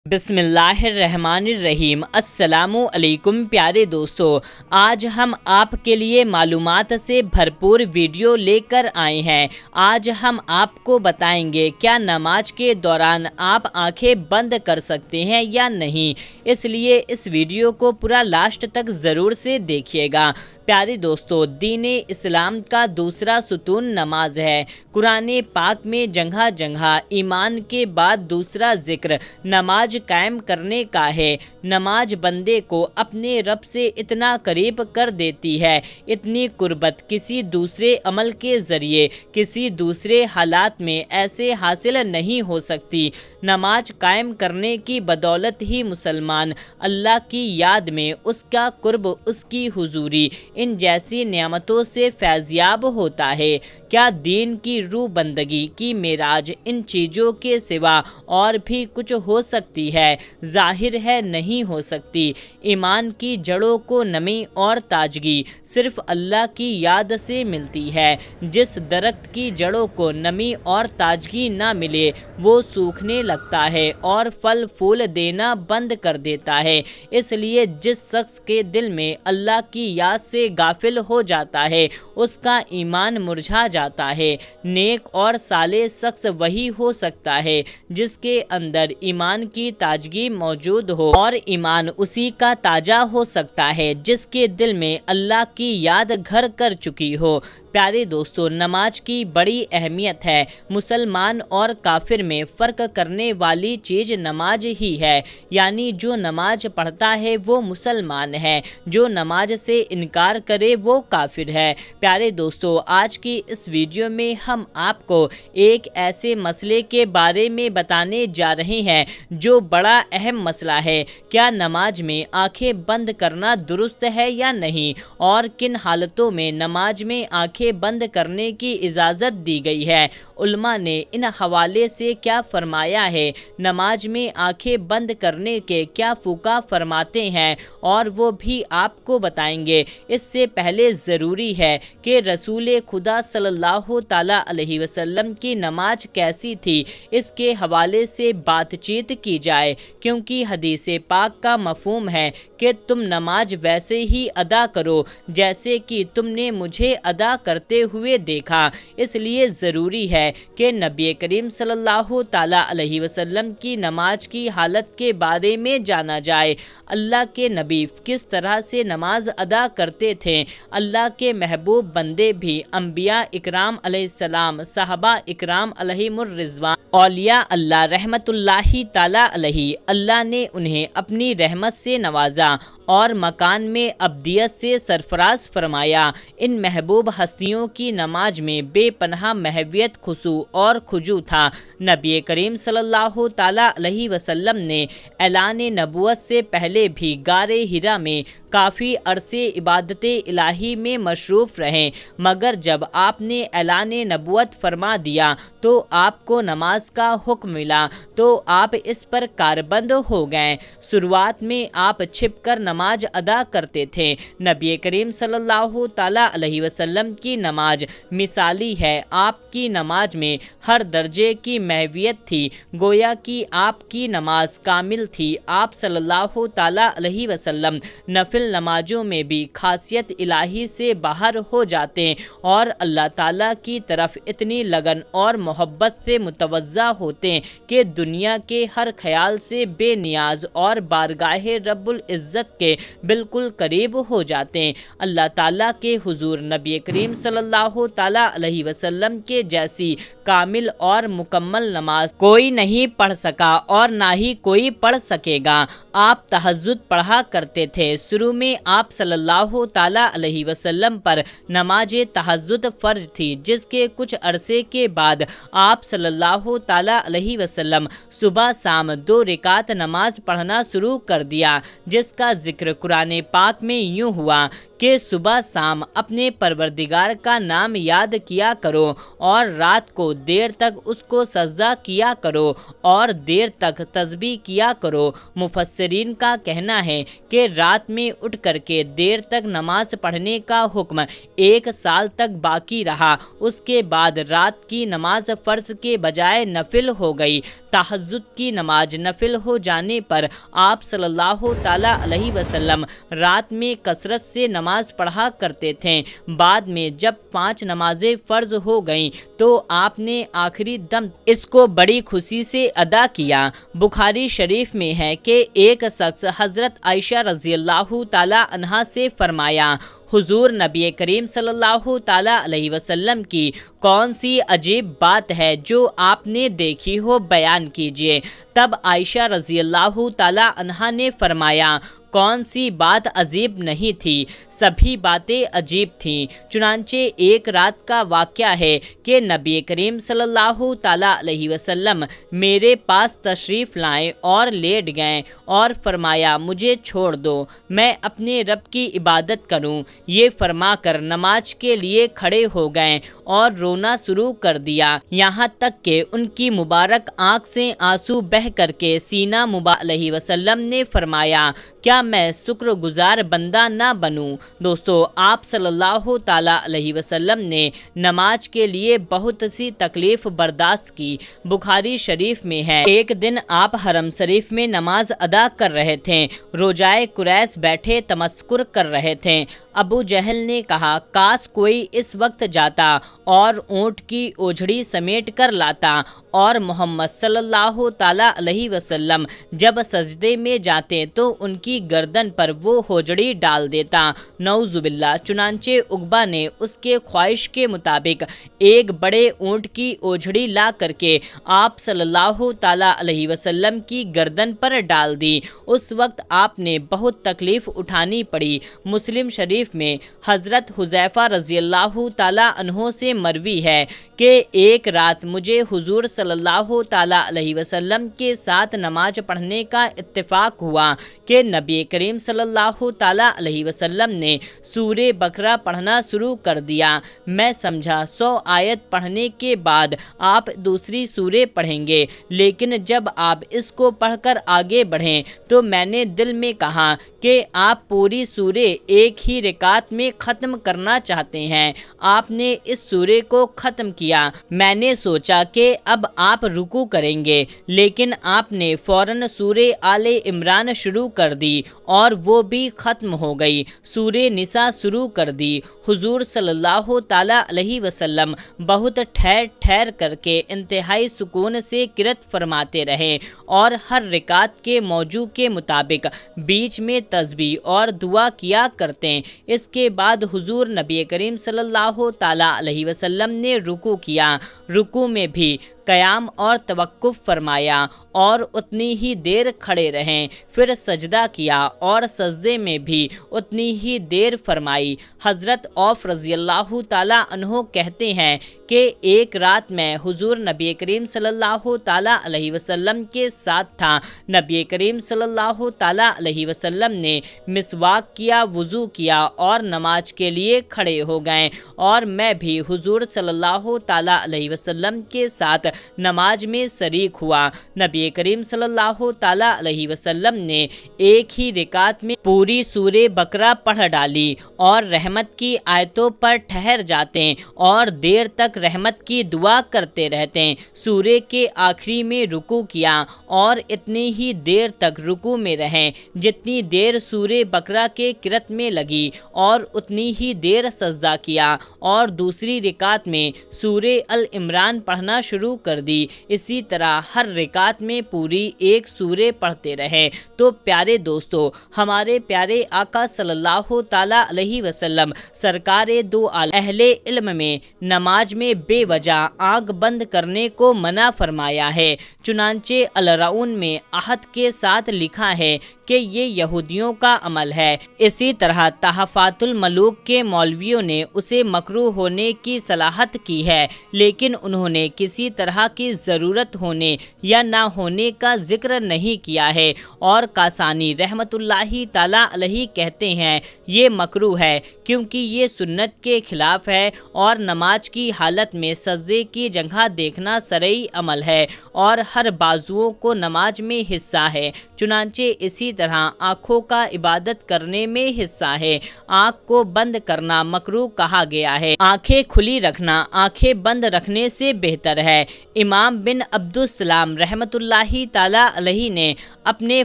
بسم اللہ الرحمن الرحیم۔ السلام علیکم پیارے دوستو، آج ہم آپ کے لیے معلومات سے بھرپور ویڈیو لے کر آئے ہیں۔ آج ہم آپ کو بتائیں گے کیا نماز کے دوران آپ آنکھیں بند کر سکتے ہیں یا نہیں، اس لیے اس ویڈیو کو پورا لاسٹ تک ضرور سے دیکھیے گا۔ پیارے دوستو، دین اسلام کا دوسرا ستون نماز ہے۔ قرآن پاک میں جگہ جگہ ایمان کے بعد دوسرا ذکر نماز قائم کرنے کا ہے۔ نماز بندے کو اپنے رب سے اتنا قریب کر دیتی ہے، اتنی قربت کسی دوسرے عمل کے ذریعے کسی دوسرے حالات میں ایسے حاصل نہیں ہو سکتی۔ نماز قائم کرنے کی بدولت ہی مسلمان اللہ کی یاد میں، اس کا قرب، اس کی حضوری، ان جیسی نعمتوں سے فیضیاب ہوتا ہے۔ کیا دین کی روح بندگی کی معراج ان چیزوں کے سوا اور بھی کچھ ہو سکتی ہے؟ ظاہر ہے نہیں ہو سکتی۔ ایمان کی جڑوں کو نمی اور تازگی صرف اللہ کی یاد سے ملتی ہے۔ جس درخت کی جڑوں کو نمی اور تازگی نہ ملے وہ سوکھنے لگتا ہے اور پھل پھول دینا بند کر دیتا ہے۔ اس لیے جس شخص کے دل میں اللہ کی یاد سے غافل ہو جاتا ہے اس کا ایمان مرجھا جاتا ہے۔ نیک اور صالح شخص وہی ہو سکتا ہے جس کے اندر ایمان کی تازگی موجود ہو، اور ایمان اسی کا تازہ ہو سکتا ہے جس کے دل میں اللہ کی یاد گھر کر چکی ہو۔ پیارے دوستو، نماز کی بڑی اہمیت ہے۔ مسلمان اور کافر میں فرق کرنے والی چیز نماز ہی ہے، یعنی جو نماز پڑھتا ہے وہ مسلمان ہے، جو نماز سے انکار کرے وہ کافر ہے۔ پیارے دوستو، آج کی اس ویڈیو میں ہم آپ کو ایک ایسے مسئلے کے بارے میں بتانے جا رہے ہیں جو بڑا اہم مسئلہ ہے۔ کیا نماز میں آنکھیں بند کرنا درست ہے یا نہیں، اور کن حالتوں میں نماز میں آنکھیں بند کرنے کی اجازت دی گئی ہے؟ علماء نے ان حوالے سے کیا فرمایا ہے؟ نماز میں آنکھیں بند کرنے کے کیا فقہ فرماتے ہیں، اور وہ بھی آپ کو بتائیں گے۔ اس سے پہلے ضروری ہے کہ رسول خدا صلی اللہ تعالیٰ علیہ وسلم کی نماز کیسی تھی، اس کے حوالے سے بات چیت کی جائے، کیونکہ حدیث پاک کا مفہوم ہے کہ تم نماز ویسے ہی ادا کرو جیسے کہ تم نے مجھے ادا کرتے ہوئے دیکھا۔ اس لیے ضروری ہے کہ نبی کریم صلی اللہ تعالیٰ علیہ وسلم کی نماز کی حالت کے بارے میں جانا جائے۔ اللہ کے نبی کس طرح سے نماز ادا کرتے تھے؟ اللہ کے محبوب بندے بھی، انبیاء اکرام علیہ السلام، صحابہ اکرام علیہم الرضوان، اولیاء اللہ رحمت اللہ تعالیٰ علیہ، اللہ نے انہیں اپنی رحمت سے نوازا اور مکان میں ابدیت سے سرفراز فرمایا۔ ان محبوب ہستیوں کی نماز میں بے پناہ محویت، خشوع اور خضوع تھا۔ نبی کریم صلی اللہ تعالیٰ علیہ وسلم نے اعلان نبوت سے پہلے بھی غار حرا میں کافی عرصے عبادت الہی میں مصروف رہے، مگر جب آپ نے اعلان نبوت فرما دیا تو آپ کو نماز کا حکم ملا تو آپ اس پر کاربند ہو گئے۔ شروعات میں آپ چھپ کر نماز ادا کرتے تھے۔ نبی کریم صلی اللہ تعالیٰ علیہ وسلم کی نماز مثالی ہے۔ آپ کی نماز میں ہر درجے کی محویت تھی، گویا کہ آپ کی نماز کامل تھی۔ آپ صلی اللہ تعالیٰ علیہ وسلم نفل نمازوں میں بھی خاصیت الہی سے باہر ہو جاتے اور اللہ تعالیٰ کی طرف اتنی لگن اور محبت سے متوجہ ہوتے کہ دنیا کے ہر خیال سے بے نیاز اور بارگاہ رب العزت کے بالکل قریب ہو جاتے۔ اللہ تعالیٰ کے حضور نبی کریم صلی اللہ تعالیٰ علیہ وسلم کے جیسی کامل اور مکمل نماز کوئی نہیں پڑھ سکا اور نہ ہی کوئی پڑھ سکے گا۔ آپ تہجد پڑھا کرتے تھے۔ شروع میں آپ صلی اللہ تعالیٰ علیہ وسلم پر نماز تہجد فرض تھی، جس کے کچھ عرصے کے بعد آپ صلی اللہ تعالیٰ علیہ وسلم صبح شام 2 رکعت نماز پڑھنا شروع کر دیا، جس کا ذکر قرآن پاک میں یوں ہوا کہ صبح شام اپنے پروردگار کا نام یاد کیا کرو اور رات کو دیر تک اس کو سجدہ کیا کرو اور دیر تک تسبیح کیا کرو۔ مفسرین کا کہنا ہے کہ رات میں اٹھ کر کے دیر تک نماز پڑھنے کا حکم 1 سال تک باقی رہا۔ اس کے بعد رات کی نماز فرض کے بجائے نفل ہو گئی۔ تہجد کی نماز نفل ہو جانے پر آپ صلی اللہ تعالیٰ علیہ وسلم رات میں کثرت سے نماز پڑھا کرتے تھے۔ بعد میں جب 5 نمازیں فرض ہو گئیں تو آپ نے آخری دم اس کو بڑی خوشی سے ادا کیا۔ بخاری شریف میں ہے کہ ایک شخص حضرت عائشہ رضی اللہ تعالیٰ عنہا سے فرمایا، حضور نبی کریم صلی اللہ تعالیٰ علیہ وسلم کی کون سی عجیب بات ہے جو آپ نے دیکھی ہو، بیان کیجیے۔ تب عائشہ رضی اللہ تعالیٰ عنہا نے فرمایا، کون سی بات عجیب نہیں تھی، سبھی باتیں عجیب تھیں۔ چنانچہ ایک رات کا واقعہ ہے کہ نبی کریم صلی اللہ تعالیٰ علیہ وسلم میرے پاس تشریف لائے اور لیٹ گئے اور فرمایا، مجھے چھوڑ دو، میں اپنے رب کی عبادت کروں۔ یہ فرما کر نماز کے لیے کھڑے ہو گئے اور رونا شروع کر دیا، یہاں تک کہ ان کی مبارک آنکھ سے آنسو بہہ کر کے سینہ مبارک علیہ وسلم نے فرمایا، کیا میں شکر گزار بندہ نہ بنوں؟ دوستو، آپ صلی اللہ تعالیٰ علیہ وسلم نے نماز کے لیے بہت سی تکلیف برداشت کی۔ بخاری شریف میں ہے، ایک دن آپ حرم شریف میں نماز ادا کر رہے تھے، روجائے قریش بیٹھے تمسخر کر رہے تھے۔ ابو جہل نے کہا، کاش کوئی اس وقت جاتا اور اونٹ کی اوجھڑی سمیٹ کر لاتا، اور محمد صلی اللہ تعالیٰ علیہ وسلم جب سجدے میں جاتے تو ان کی گردن پر وہ ہوجڑی ڈال دیتا، نعوذ باللہ۔ چنانچہ عقبہ نے اس کے خواہش کے مطابق ایک بڑے اونٹ کی اوجھڑی لا کر کے آپ صلی اللہ تعالیٰ علیہ وسلم کی گردن پر ڈال دی۔ اس وقت آپ نے بہت تکلیف اٹھانی پڑی۔ مسلم شریف میں حضرت حذیفہ رضی اللہ تعالیٰ عنہ سے مروی ہے کہ ایک رات مجھے حضور صلی اللہ تعالیٰ علیہ وسلم کے ساتھ نماز پڑھنے کا اتفاق ہوا کہ نبی کریم صلی اللہ تعالیٰ علیہ وسلم نے سورہ بقرہ پڑھنا شروع کر دیا۔ میں سمجھا 100 آیت پڑھنے کے بعد آپ دوسری سورہ پڑھیں گے، لیکن جب آپ اس کو پڑھ کر آگے بڑھیں تو میں نے دل میں کہا کہ آپ پوری سورہ ایک ہی رکعت میں ختم کرنا چاہتے ہیں۔ آپ نے اس سورہ کو ختم کیا۔ میں نے سوچا کہ اب آپ رکوع کریں گے، لیکن آپ نے فوراً سورہ آل عمران شروع کر دی اور وہ بھی ختم ہو گئی۔ سورہ نساء شروع کر دی۔ حضور صلی اللہ تعالیٰ علیہ وسلم بہت ٹھہر ٹھہر کر کے انتہائی سکون سے قرأت فرماتے رہے اور ہر رکعت کے موضوع کے مطابق بیچ میں تسبیح اور دعا کیا کرتے۔ اس کے بعد حضور نبی کریم صلی اللہ تعالیٰ علیہ وسلم نے رکوع کیا۔ رکوع میں بھی قیام اور توقف فرمایا اور اتنی ہی دیر کھڑے رہیں، پھر سجدہ کیا اور سجدے میں بھی اتنی ہی دیر فرمائی۔ حضرت عوف رضی اللہ تعالیٰ عنہ کہتے ہیں کہ ایک رات میں حضور نبی کریم صلی اللہ تعالیٰ علیہ وسلم کے ساتھ تھا۔ نبی کریم صلی اللہ تعالیٰ علیہ وسلم نے مسواک کیا، وضو کیا اور نماز کے لیے کھڑے ہو گئے، اور میں بھی حضور صلی اللہ تعالیٰ علیہ وسلم کے ساتھ نماز میں شریک ہوا۔ نبی کریم صلی اللہ تعالیٰ علیہ وسلم نے ایک ہی رکعت میں پوری سورہ بقرہ پڑھ ڈالی اور رحمت کی آیتوں پر ٹھہر جاتے اور دیر تک رحمت کی دعا کرتے رہتے۔ سورہ کے آخری میں رکوع کیا اور اتنی ہی دیر تک رکوع میں رہیں جتنی دیر سورہ بقرہ کے قرأت میں لگی، اور اتنی ہی دیر سجدہ کیا اور دوسری رکعت میں سورہ العمران پڑھنا شروع کر دی۔ اسی طرح ہر رکعت میں پوری ایک سورہ پڑھتے رہے۔ تو پیارے دوستو، ہمارے پیارے آقا صلی اللہ تعالیٰ علیہ وسلم سرکار دو عالم اہل علم میں نماز میں بے وجہ آنکھ بند کرنے کو منع فرمایا ہے۔ چنانچہ الرعون میں عہد کے ساتھ لکھا ہے کہ یہ یہودیوں کا عمل ہے۔ اسی طرح تحفۃ الملوک کے مولویوں نے اسے مکروہ ہونے کی صلاحت کی ہے، لیکن انہوں نے کسی طرح کی ضرورت ہونے یا نہ ہونے کا ذکر نہیں کیا ہے۔ اور کاسانی رحمۃ اللہ تعالیٰ علیہ کہتے ہیں یہ مکروہ ہے کیونکہ یہ سنت کے خلاف ہے اور نماز کی حالت میں سجدے کی جگہ دیکھنا شرعی عمل ہے اور ہر بازوؤں کو نماز میں حصہ ہے، چنانچہ اسی طرح آنکھوں کا عبادت کرنے میں حصہ ہے۔ آنکھ کو بند کرنا مکروہ کہا گیا ہے، آنکھیں کھلی رکھنا آنکھیں بند رکھنے سے بہتر ہے۔ امام بن عبدالسلام رحمۃ اللہ تعالیٰ علیہ نے اپنے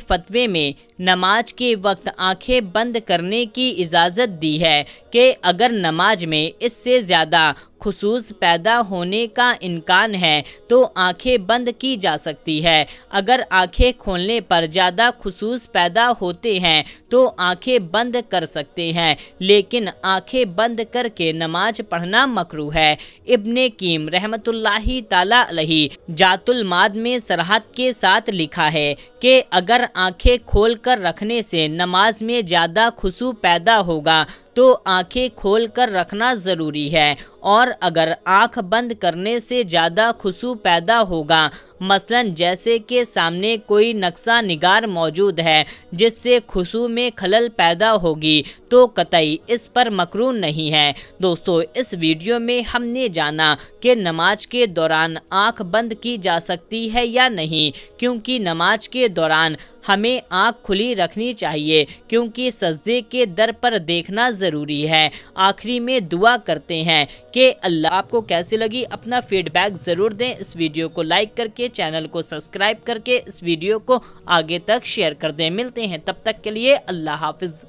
فتوے میں نماز کے وقت آنکھیں بند کرنے کی اجازت دی ہے کہ اگر نماز میں اس سے زیادہ خصوص پیدا ہونے کا امکان ہے تو آنکھیں بند کی جا سکتی ہے۔ اگر آنکھیں کھولنے پر زیادہ خصوص پیدا ہوتے ہیں تو آنکھیں بند کر سکتے ہیں، لیکن آنکھیں بند کر کے نماز پڑھنا مکروہ ہے۔ ابن قیم رحمۃ اللہ تعالیٰ علیہ ذات المعاد میں صراحت کے ساتھ لکھا ہے کہ اگر آنکھیں کھول کر رکھنے سے نماز میں زیادہ خشوع پیدا ہوگا تو آنکھیں کھول کر رکھنا ضروری ہے، اور اگر آنکھ بند کرنے سے زیادہ خشوع پیدا ہوگا، مثلاً جیسے کہ سامنے کوئی نقشہ نگار موجود ہے جس سے خشوع میں خلل پیدا ہوگی، تو قطعی اس پر مکروہ نہیں ہے۔ دوستو، اس ویڈیو میں ہم نے جانا کہ نماز کے دوران آنکھ بند کی جا سکتی ہے یا نہیں، کیونکہ نماز کے دوران ہمیں آنکھ کھلی رکھنی چاہیے کیونکہ سجدے کے در پر دیکھنا ضروری ہے۔ آخری میں دعا کرتے ہیں کہ اللہ آپ کو کیسی لگی اپنا فیڈ بیک ضرور دیں، اس ویڈیو کو لائک کر کے چینل کو سبسکرائب کر کے اس ویڈیو کو آگے تک شیئر کر دیں۔ ملتے ہیں تب تک کے لیے اللہ حافظ۔